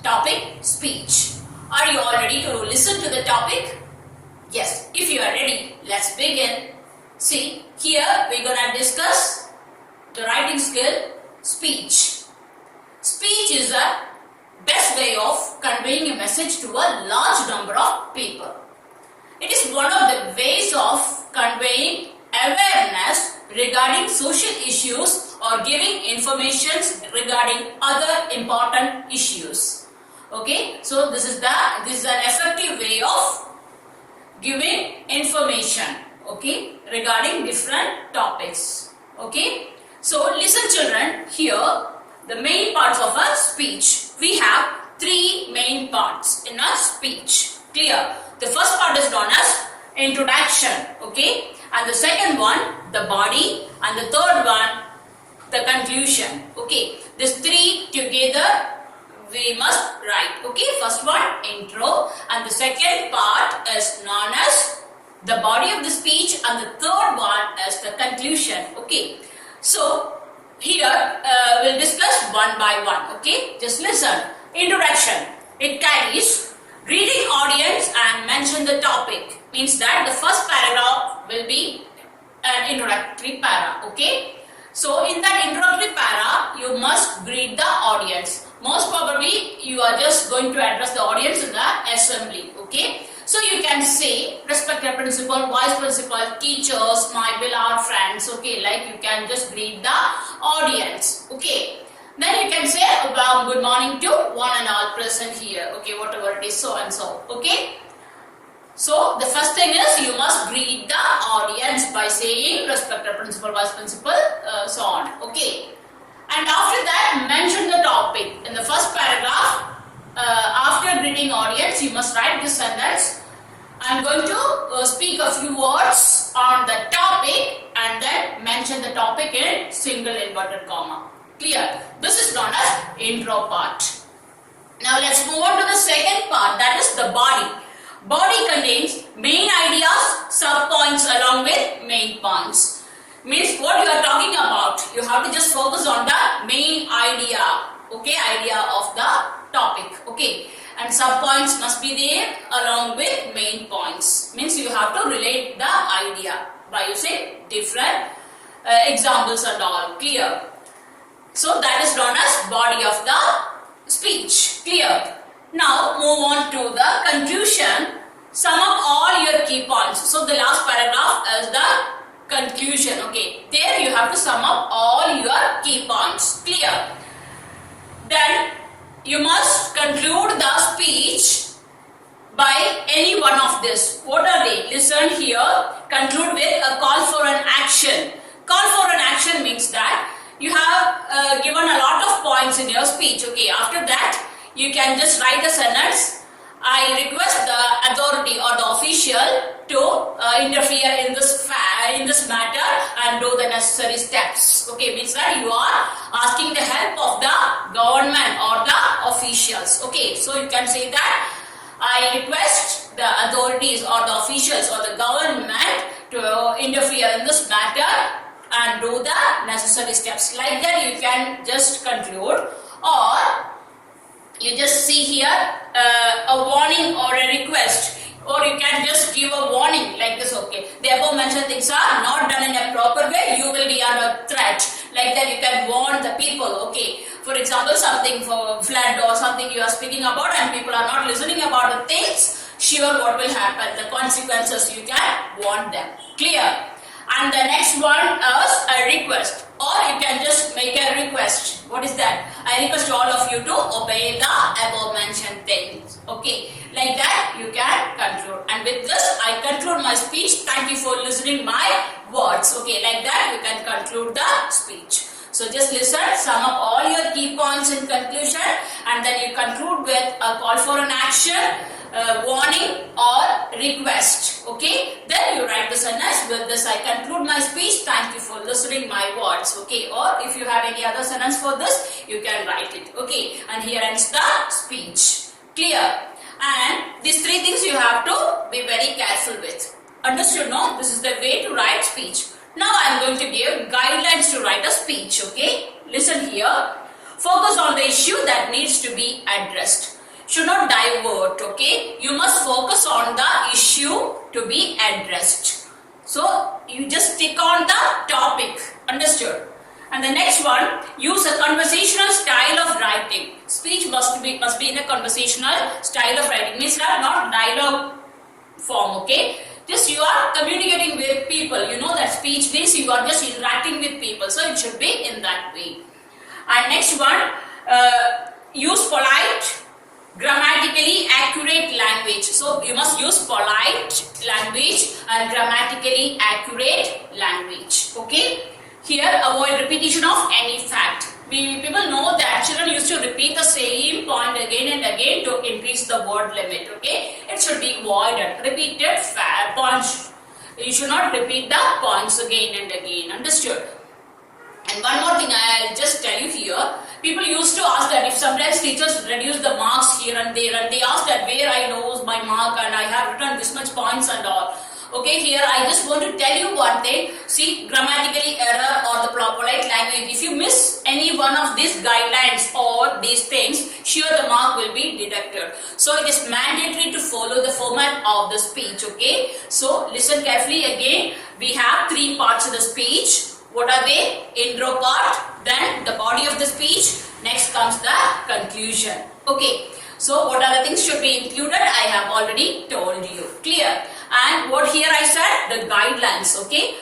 Topic speech. Are you all ready to listen to the topic? Yes, if you are ready, let's begin. See, here we're gonna discuss the writing skill, speech. Speech is the best way of conveying a message to a large number of people. It is one of the ways of conveying awareness regarding social issues or giving information regarding other important issues. Okay, so this is an effective way of giving information, okay, regarding different topics. Okay, so listen children, here the main parts of a speech. We have three main parts in a speech. Clear? The first part is known as introduction, okay, and the second one the body, and the third one the conclusion. Okay, these three together we must write. Okay, first one intro, and the second part is known as the body of the speech, and the third one is the conclusion. Okay, so here we'll discuss one by one. Okay, just listen. Introduction. It carries greeting audience and mention the topic. Means that the first paragraph will be an introductory para. Okay, so in that introductory para you must greet the audience. Most probably you are just going to address the audience in the assembly. Okay, so you can say respected principal, vice principal, teachers, my beloved friends. Okay, like you can just greet the audience. Okay, then you can say good morning to one and all present here. Okay, whatever it is, so and so. Okay, so the first thing is you must greet the audience by saying respected principal, vice principal, so on. Okay, and after that mention the topic. In the first paragraph, after greeting audience, you must write this sentence. I am going to speak a few words on the topic and then mention the topic in single inverted comma. Clear? This is known as intro part. Now let's move on to the second part, that is the body. Body contains main ideas, sub-points along with main points. Means what you are talking about, you have to just focus on the main idea. Okay, idea of the topic. Okay, and sub-points must be there along with main points. Means you have to relate the idea by using different examples and all. Clear? So that is known as body of the speech. Clear? Now move on to the conclusion. Sum up all your key points. So the last paragraph is the conclusion. Okay, there you have to sum up all your key points. Clear? Then you must conclude the speech by any one of this. What are they? Listen here. Conclude with a call for an action. Call for an action means that you have given a lot of points in your speech. Okay, after that you can just write a sentence. I request the authority or the official to interfere in this matter and do the necessary steps. Okay, means that you are asking the help of the government or the officials. Okay, so you can say that I request the authorities or the officials or the government to interfere in this matter and do the necessary steps. Like that you can just conclude, or you just see here a warning or a request, or you can just give a warning like this. Okay, the above mentioned things are not done in a proper way, you will be under threat. Like that you can warn the people. Okay, for example, something for flood or something you are speaking about and people are not listening about the things, sure what will happen, the consequences, you can warn them. Clear? And the next one is a request, or you can just make a request. What is that? I request all of you to obey the above mentioned things. Okay, like that you can conclude. And with this I conclude my speech. Thank you for listening my words. Okay, like that you can conclude the speech. So just listen, sum up all your key points in conclusion, and then you conclude with a call for an action, warning or request. Okay, then you write the sentence. With this I conclude my speech. Thank you for listening my words. Okay, or if you have any other sentence for this, you can write it. Okay, and here ends the speech. Clear? And these three things you have to be very careful with. Understood? No? This is the way to write speech. Now I am going to give guidelines to write a speech. Okay, listen here. Focus on the issue that needs to be addressed. should not divert, okay? You must focus on the issue to be addressed. So you just stick on the topic, understood? And the next one, use a conversational style of writing. Speech must be in a conversational style of writing. Means not dialogue form, okay? Just you are communicating with people. You know that speech means you are just interacting with people. So it should be in that way. And next one, use polite, grammatically accurate language. So you must use polite language and grammatically accurate language. Okay? Here, avoid repetition of any fact. People know that children used to repeat the same point again and again to increase the word limit. Okay? It should be avoided. Repeated points. You should not repeat the points again and again. Understood? And one more thing I'll just tell you here. People used to ask that if sometimes teachers reduce the marks here and there, and they ask that where I lose my mark and I have written this much points and all. Okay, here I just want to tell you one thing. See, grammatically error or the polite language. If you miss any one of these guidelines or these things, sure the mark will be deducted. So it is mandatory to follow the format of the speech. Okay, so listen carefully again. We have three parts of the speech. What are they? Intro part, then the body of the speech, next comes the conclusion. Okay, so what are the things should be included? I have already told you. Clear? And what here I said? The guidelines. Okay,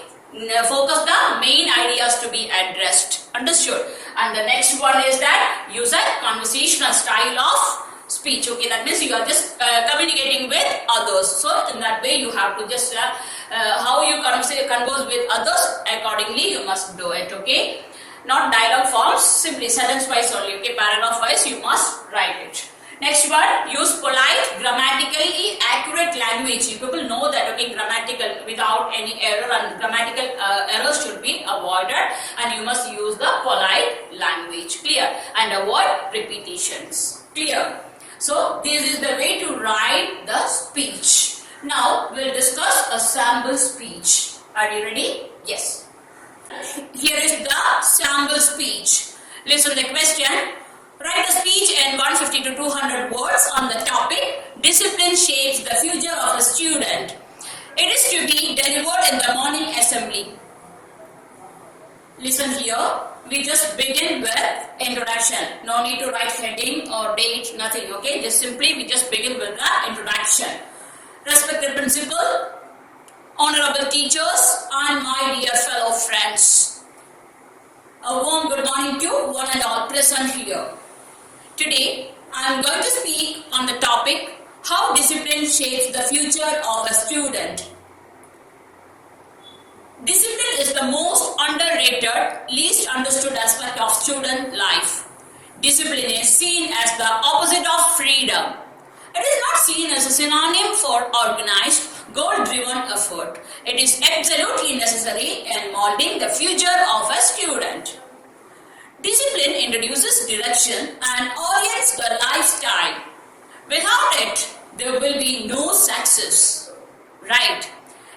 focus the main ideas to be addressed. Understood? And the next one is that use a conversational style of speech. Okay, that means you are just communicating with others. So in that way you have to just how you converse with others, accordingly you must do it. Okay, not dialogue forms, simply sentence wise only. Okay, paragraph wise you must write it. Next one, use polite, grammatically accurate language. You people know that, okay, grammatical without any error, and grammatical errors should be avoided, and you must use the polite language. Clear? And avoid repetitions. Clear? So this is the way to write the speech. Now we'll discuss a sample speech. Are you ready? Yes. Here is the sample speech. Listen to the question. Write a speech in 150 to 200 words on the topic Discipline Shapes the Future of a Student. It is to be delivered in the morning assembly. Listen here. We just begin with introduction. No need to write heading or date, nothing. Okay, just simply we just begin with the introduction. Respected principal, honorable teachers, and my dear fellow friends. A warm good morning to one and all present here. Today, I am going to speak on the topic how discipline shapes the future of a student. Discipline is the most underrated, least understood aspect of student life. Discipline is seen as the opposite of freedom. It is not seen as a synonym for organized, goal-driven effort. It is absolutely necessary in molding the future of a student. Discipline introduces direction and orients the lifestyle. Without it, there will be no success. Right?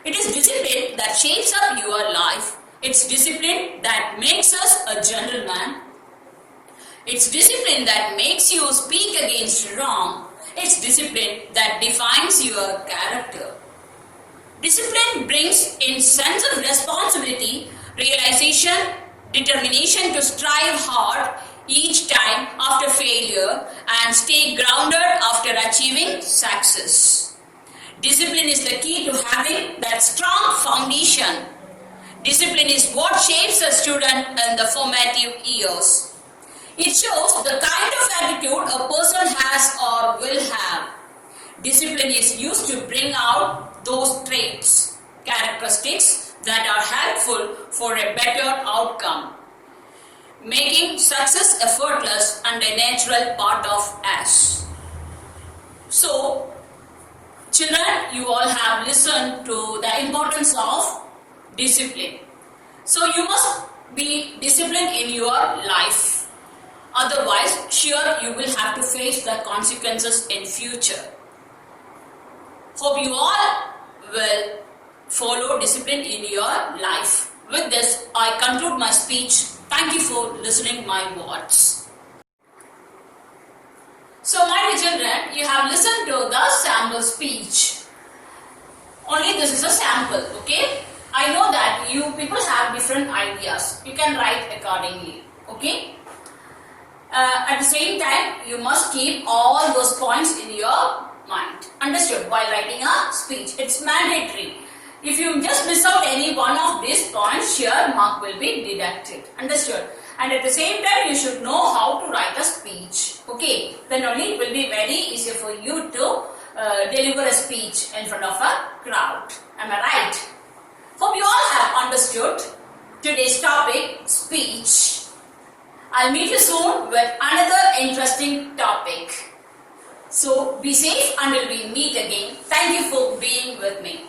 It is discipline that shapes up your life. It's discipline that makes us a gentleman. It's discipline that makes you speak against wrong. It's discipline that defines your character. Discipline brings in sense of responsibility, realization, determination to strive hard each time after failure and stay grounded after achieving success. Discipline is the key to having that strong foundation. Discipline is what shapes a student in the formative years. It shows the kind of attitude a person has or will have. Discipline is used to bring out those traits, characteristics that are helpful for a better outcome, making success effortless and a natural part of us. So, children, you all have listened to the importance of discipline. So, you must be disciplined in your life. Otherwise, sure, you will have to face the consequences in future. Hope you all will follow discipline in your life. With this, I conclude my speech. Thank you for listening my words. So, my dear children, time you have listened to the sample speech. Only this is a sample, okay? I know that you people have different ideas. You can write accordingly, okay? At the same time, you must keep all those points in your mind. Understood? While writing a speech, it's mandatory. If you just miss out any one of these points, your mark will be deducted. Understood? And at the same time, you should know how to write a speech. Okay? Then only it will be very easy for you to deliver a speech in front of a crowd. Am I right? Hope you all have understood today's topic, speech. I'll meet you soon with another interesting topic. So be safe until we meet again. Thank you for being with me.